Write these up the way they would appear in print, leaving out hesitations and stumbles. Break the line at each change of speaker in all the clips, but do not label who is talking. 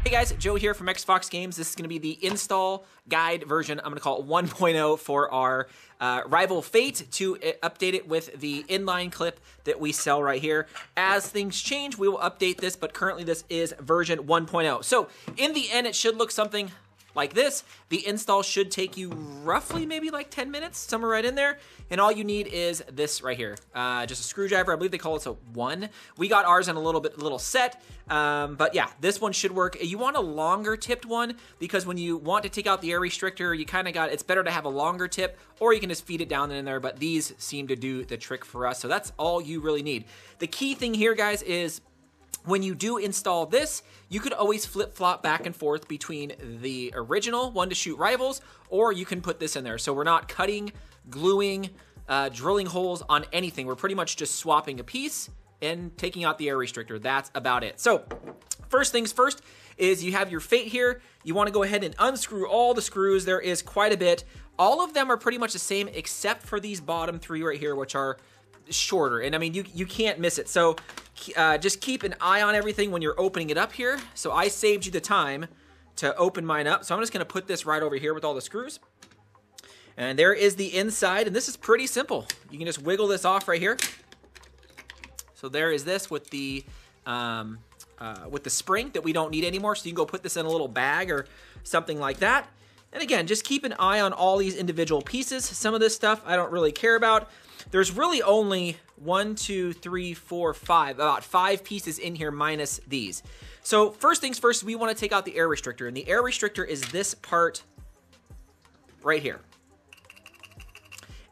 Hey guys, Joe here from XFoxGames. This is going to be the install guide version. I'm going to call it 1.0 for our Rival Fate to update it with the InLine Clip that we sell right here. As things change, we will update this, but currently this is version 1.0. So in the end, it should look something like this. The install should take you roughly maybe like 10 minutes, somewhere right in there. And all you need is this right here. Just a screwdriver. I believe they call it a 1. We got ours in a little set. But yeah, this one should work. You want a longer tipped one because when you want to take out the air restrictor, you kind of it's better to have a longer tip, or you can just feed it down in there. But these seem to do the trick for us. So that's all you really need. The key thing here, guys, is when you do install this, you could always flip-flop back and forth between the original one to shoot rivals, or you can put this in there. So we're not cutting, gluing, drilling holes on anything. We're pretty much just swapping a piece and taking out the air restrictor. That's about it. So first things first is you have your Fate here. You want to go ahead and unscrew all the screws. There is quite a bit. All of them are pretty much the same except for these bottom 3 right here, which are shorter. And I mean, you can't miss it. So just keep an eye on everything when you're opening it up here. So I saved you the time to open mine up. So I'm just going to put this right over here with all the screws. And there is the inside. And this is pretty simple. You can just wiggle this off right here. So there is this with the spring that we don't need anymore. So you can go put this in a little bag or something like that. And again, just keep an eye on all these individual pieces. Some of this stuff I don't really care about. There's really only 1, 2, 3, 4, 5, about 5 pieces in here minus these. So first things first, we want to take out the air restrictor. And the air restrictor is this part right here.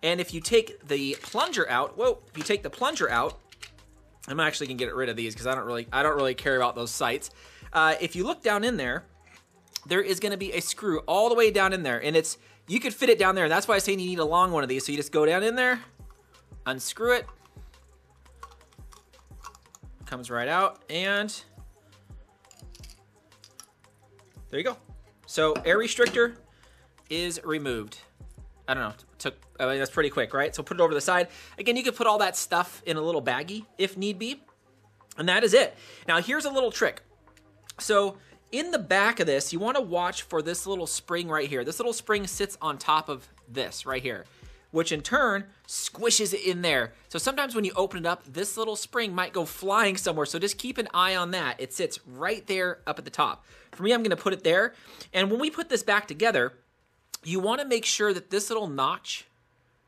And if you take the plunger out, if you take the plunger out, I'm actually going to get rid of these because I don't really care about those sights. If you look down in there, there is going to be a screw all the way down in there. And you could fit it down there. And that's why I say you need a long one of these. So you just go down in there, unscrew it, comes right out, and there you go. So air restrictor is removed. I don't know, I mean, that's pretty quick, right? So put it over the side. Again, you could put all that stuff in a little baggie if need be, and that is it. Now here's a little trick. So in the back of this, you want to watch for this little spring right here. This little spring sits on top of this right here, which in turn squishes it in there. So sometimes when you open it up, this little spring might go flying somewhere. So just keep an eye on that. It sits right there up at the top. For me, I'm gonna put it there. And when we put this back together, you wanna make sure that this little notch,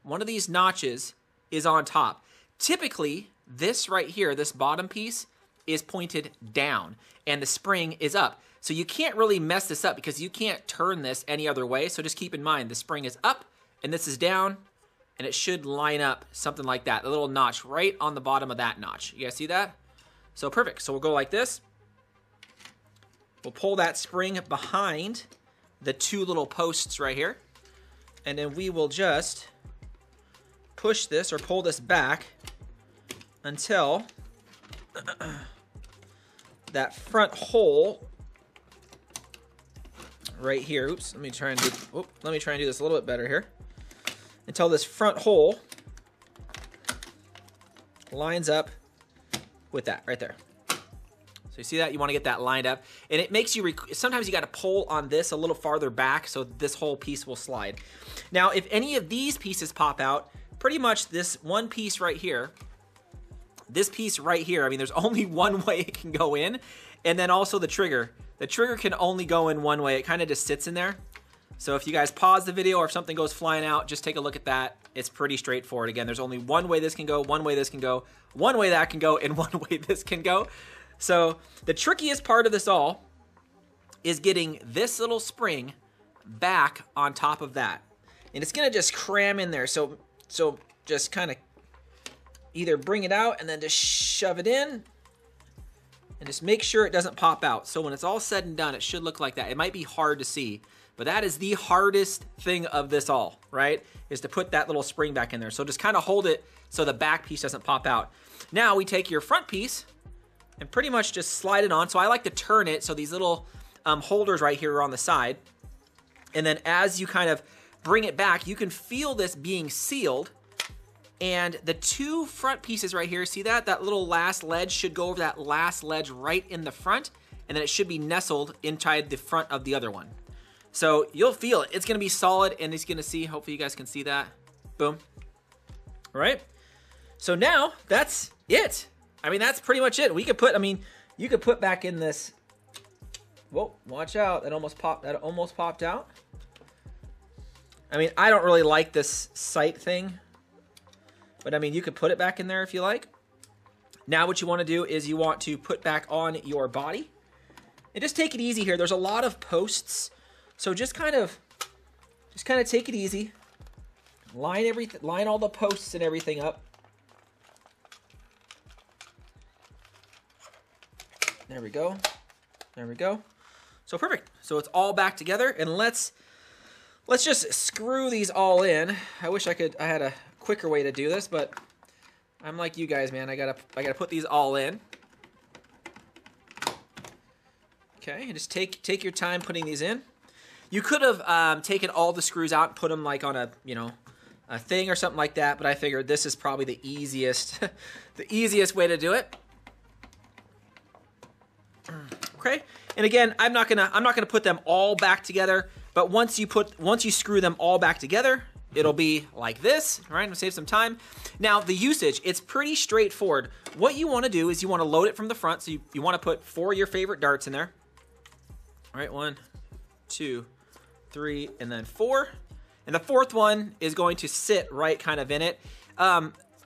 one of these notches, is on top. Typically, this right here, this bottom piece, is pointed down and the spring is up. So you can't really mess this up because you can't turn this any other way. So just keep in mind, the spring is up and this is down, and it should line up something like that. A little notch right on the bottom of that notch. You guys see that? So perfect. So we'll go like this. We'll pull that spring behind the 2 little posts right here. And then we will just push this or pull this back until that front hole right here. Oops, let me try and do this a little bit better here. Until this front hole lines up with that right there. So you see that? You want to get that lined up. And it makes you, sometimes you got to pull on this a little farther back so this whole piece will slide. Now, if any of these pieces pop out, pretty much this one piece right here, this piece right here, I mean, there's only one way it can go in. And then also the trigger. The trigger can only go in one way. It kind of just sits in there. So if you guys pause the video or if something goes flying out, just take a look at that. It's pretty straightforward. Again, there's only one way this can go, one way this can go, one way that can go, and one way this can go. So the trickiest part of this all is getting this little spring back on top of that. And it's gonna just cram in there. So just kind of either bring it out and then just shove it in and just make sure it doesn't pop out. So when it's all said and done, it should look like that. It might be hard to see, but that is the hardest thing of this all, right? Is to put that little spring back in there. So just kind of hold it so the back piece doesn't pop out. Now we take your front piece and pretty much just slide it on. So I like to turn it so these little holders right here are on the side. And then as you kind of bring it back, you can feel this being sealed. And the 2 front pieces right here, see that? That little last ledge should go over that last ledge right in the front. and then it should be nestled inside the front of the other one. So you'll feel it. It's gonna be solid, and it's gonna see, hopefully you guys can see that. Boom. All right. So now that's it. I mean, that's pretty much it. We could put, I mean, you could put back in this, whoa, watch out. That almost popped out. I mean, I don't really like this sight thing, but I mean, you could put it back in there if you like. Now what you want to do is you want to put back on your body. And just take it easy here. There's a lot of posts, so just kind of take it easy. Line all the posts and everything up. There we go. There we go. So perfect. So it's all back together, and let's just screw these all in. I wish I had a quicker way to do this, but I'm like you guys, man. I gotta put these all in. Okay, and just take your time putting these in. You could have taken all the screws out and put them like on a, you know, a thing or something like that, but I figured this is probably the easiest the easiest way to do it. Okay, and again, I'm not gonna put them all back together, but once you screw them all back together, it'll be like this. All right, I'm gonna save some time. Now the usage, it's pretty straightforward. What you want to do is you want to load it from the front, so you want to put 4 of your favorite darts in there. All right, 1, 2, 3, and then 4. And the 4th one is going to sit right kind of in it.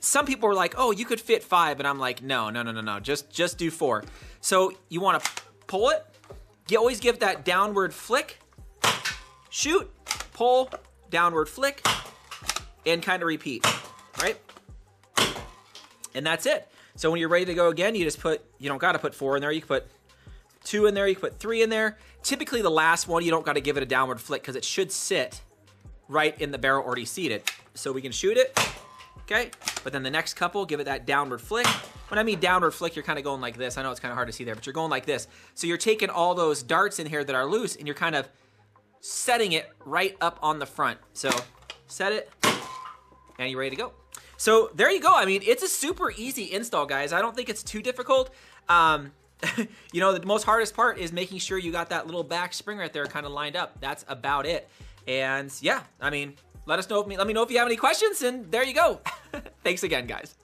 Some people are like, oh, you could fit 5, and I'm like, no, just do 4. So you want to pull it. You always give that downward flick, shoot, pull, downward flick, and kind of repeat, right? And that's it. So when you're ready to go again, you just put, you don't got to put 4 in there. You can put 2 in there, you can put 3 in there. Typically the last one, you don't got to give it a downward flick because it should sit right in the barrel already seated. So we can shoot it, okay? But then the next couple, give it that downward flick. When I mean downward flick, you're kind of going like this. I know it's kind of hard to see there, but you're going like this. So you're taking all those darts in here that are loose, and you're kind of setting it right up on the front. So set it, and you're ready to go. So there you go. I mean, it's a super easy install, guys. I don't think it's too difficult. You know, the most hardest part is making sure you got that little back spring right there kind of lined up. That's about it. And yeah, I mean, let me know if you have any questions, and there you go. Thanks again, guys.